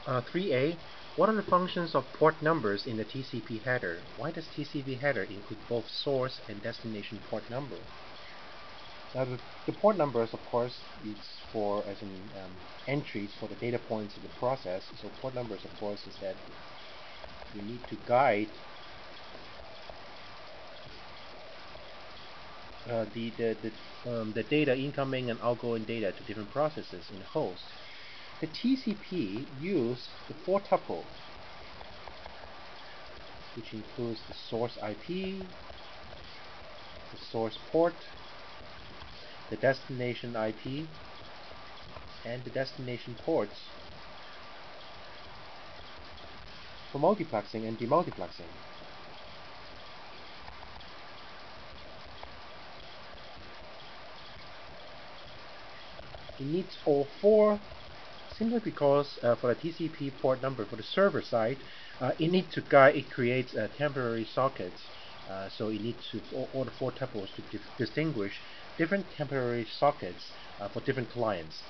3a. What are the functions of port numbers in the TCP header? Why does TCP header include both source and destination port number? Now the port numbers, of course, is for as in entries for the data points in the process. So port numbers, of course, is that we need to guide the data incoming and outgoing data to different processes in the host. The TCP use the four tuple, which includes the source IP, the source port, the destination IP, and the destination ports for multiplexing and demultiplexing. It needs all four simply because for the TCP port number for the server side, it creates temporary sockets. So it needs to all the four tuples to distinguish different temporary sockets for different clients.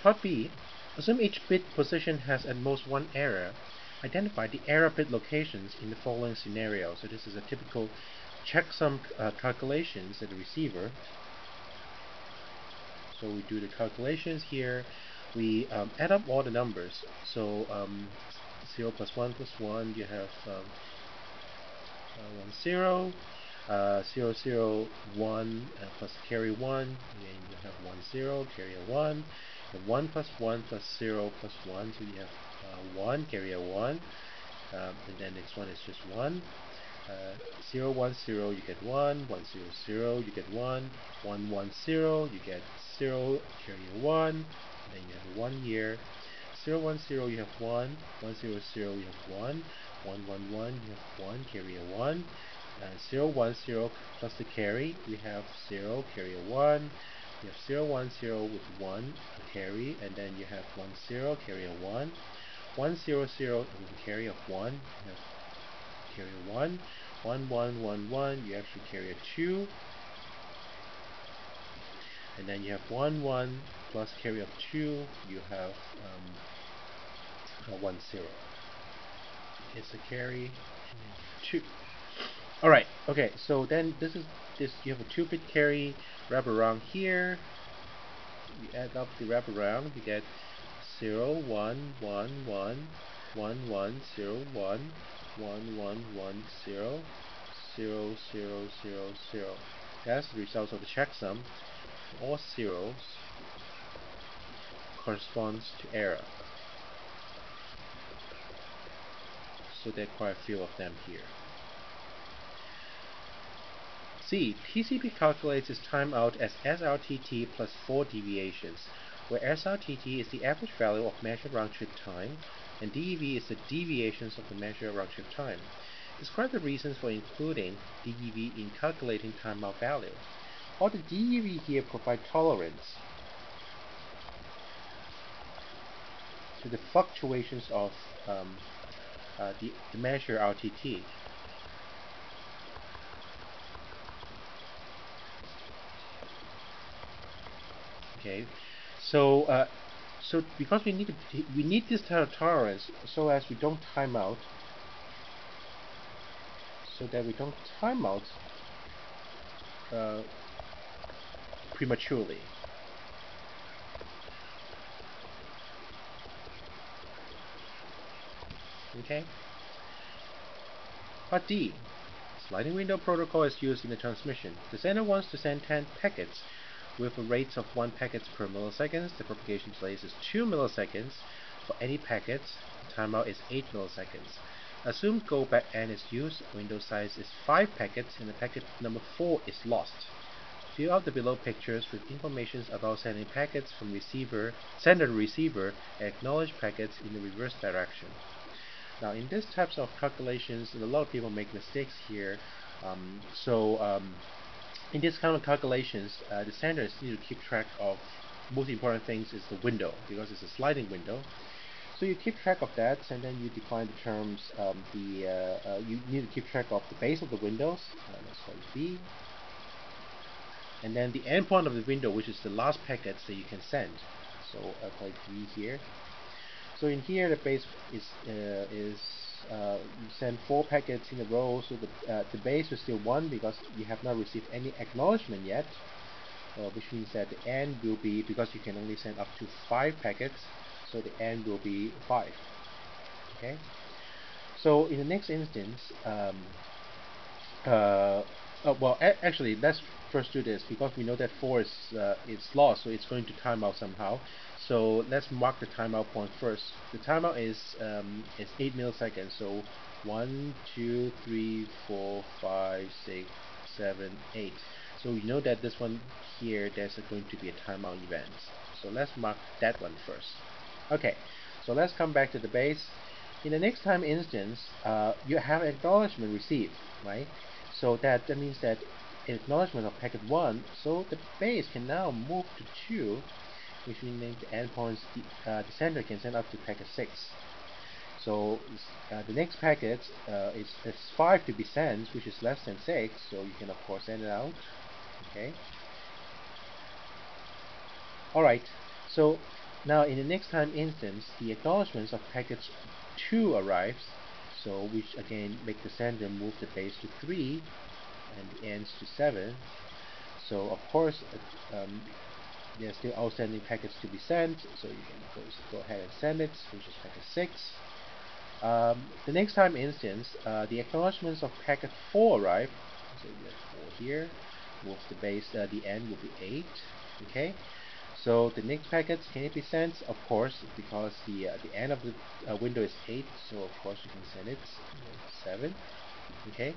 Part B. Assume each bit position has at most one error. Identify the error bit locations in the following scenario. So this is a typical checksum calculations at the receiver. So we do the calculations here. We add up all the numbers. So 0 plus 1 plus 1, you have 1 0. 0 0 1 plus carry 1, and you have 1 0 carry a 1. And 1 plus 1 plus 0 plus 1, so you have 1 carry a 1. And then next one is just 1. 0 1 0 you get 1, 1 0 0 you get 1, 1 1 0 you get 0 carry a 1, then you have 1 here. 0 1 0 you have 1, 1 0 0 you have 1, 1 1 1 you have 1 carry a 1. 0 1 0 plus the carry, we have 0 carry a 1. You have 0 1 0 with 1 carry, and then you have 1 0 carry a 1. 1 0 0 with a carry of 1, you have carry a 1. 1 1 1 1, you actually carry a 2. And then you have 1 1 plus carry of 2, you have 1 0. It's a carry 2. Alright, okay, so then this you have a 2-bit carry wrap around here. You add up the wrap around, you get 0 1 1 1 1 1 0 1 1 1 1 0 0 0 0 0. That's the result of the checksum. All zeros corresponds to error. So there are quite a few of them here. C. TCP calculates its timeout as SRTT plus 4 deviations, where SRTT is the average value of measured round-trip time, and DEV is the deviations of the measured round-trip time. Describe the reasons for including DEV in calculating timeout value. All the DEV here provide tolerance to the fluctuations of the measure RTT. Okay, so because we need this type of tolerance so as we don't time out, prematurely. Okay. Part D. Sliding window protocol is used in the transmission. The sender wants to send 10 packets with a rate of 1 packet per millisecond. The propagation delay is 2 milliseconds. For any packets, the timeout is 8 milliseconds. Assume go back N is used, window size is 5 packets, and the packet number 4 is lost. Fill out the below pictures with information about sending packets from sender to receiver, and acknowledge packets in the reverse direction. Now, in these types of calculations, a lot of people make mistakes here. In this kind of calculations, the senders need to keep track of most important things is the window, because it's a sliding window. So you keep track of that, and then you define the terms. You need to keep track of the base of the windows. Let's call it B. And then the endpoint of the window, which is the last packets that you can send. So I'll call it B here. So in here, the base is you send 4 packets in a row. So the base is still 1 because you have not received any acknowledgement yet, which means that the end will be, because you can only send up to 5 packets, so the end will be 5. Okay. So in the next instance, actually, let's first do this, because we know that 4 is lost, so it's going to time out somehow. So let's mark the timeout point first. The timeout is 8 milliseconds. So 1, 2, 3, 4, 5, 6, 7, 8. So we know that this one here, there's going to be a timeout event. So let's mark that one first. Okay, so let's come back to the base. In the next time instance, you have acknowledgement received, right? So that means that acknowledgement of packet 1, so the base can now move to 2, which means the endpoints, the sender can send up to packet 6. So the next packet is 5 to be sent, which is less than 6, so you can of course send it out. Okay. Alright, so now in the next time instance, the acknowledgements of packets 2 arrives, so which again make the sender move the base to 3 and the ends to 7. So of course there are still outstanding packets to be sent, so you can go ahead and send it, which is packet 6. The next time instance, the acknowledgements of packet 4 arrive, so you have 4 here, move the base, the end will be 8. Okay. So the next packets, can it be sent? Of course, because the end of the window is 8, so of course you can send it 7. Okay.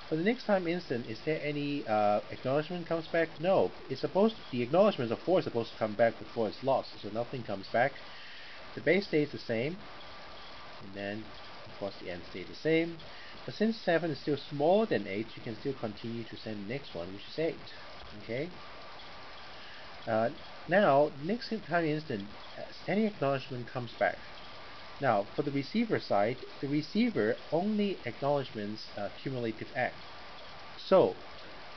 For the next time instant, is there any acknowledgement comes back? No. The acknowledgement of 4 is supposed to come back before it's lost, so nothing comes back. The base stays the same, and then of course the end stays the same. But since 7 is still smaller than 8, you can still continue to send the next one, which is 8. Okay. Now, next time instant, any acknowledgement comes back. Now, for the receiver side, the receiver only acknowledgements cumulative act. So,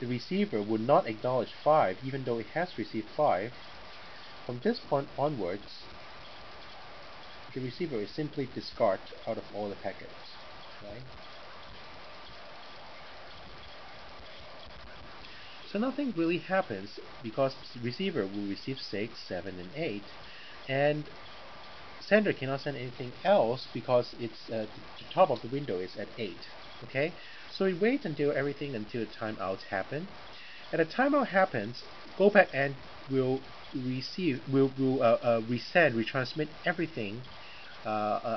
the receiver would not acknowledge 5, even though it has received 5. From this point onwards, the receiver is simply discard out of all the packets. Right? So nothing really happens, because the receiver will receive 6, 7, and 8, and sender cannot send anything else because it's the top of the window is at 8. Okay, so it waits until the timeouts happen. And the timeout happens, go back and will retransmit everything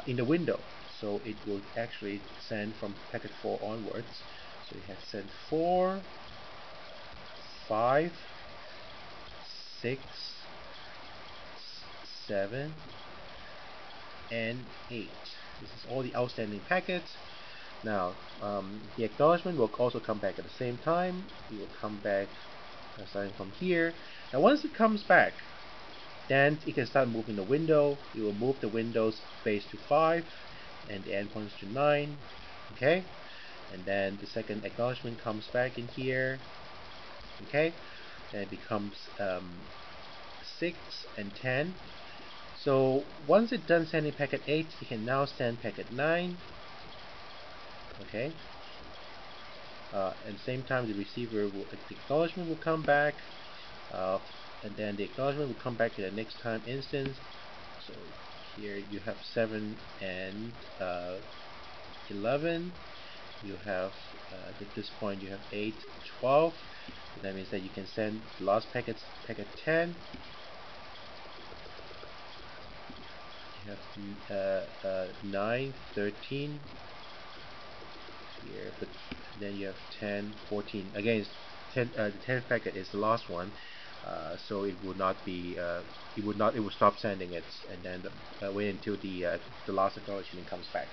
in the window. So it will actually send from packet 4 onwards. So it has sent 4, 5, 6, 7, and 8. This is all the outstanding packets. Now, the acknowledgement will also come back at the same time. It will come back starting from here. Now, once it comes back, then it can start moving the window. It will move the window's base to 5 and the endpoints to 9. Okay, and then the second acknowledgement comes back in here. Okay, then it becomes 6 and 10. So once it's done sending packet 8, it can now send packet 9. Okay. At the same time, the acknowledgement will come back, and then the acknowledgement will come back in the next time instance. So here you have 7 and 11. You have at this point you have 8, 12. That means that you can send the last packet 10. You have 9, 13 here, but then you have 10, 14. Again, the 10th packet is the last one, so it would not be. It would stop sending it, and then wait until the last acknowledgement comes back.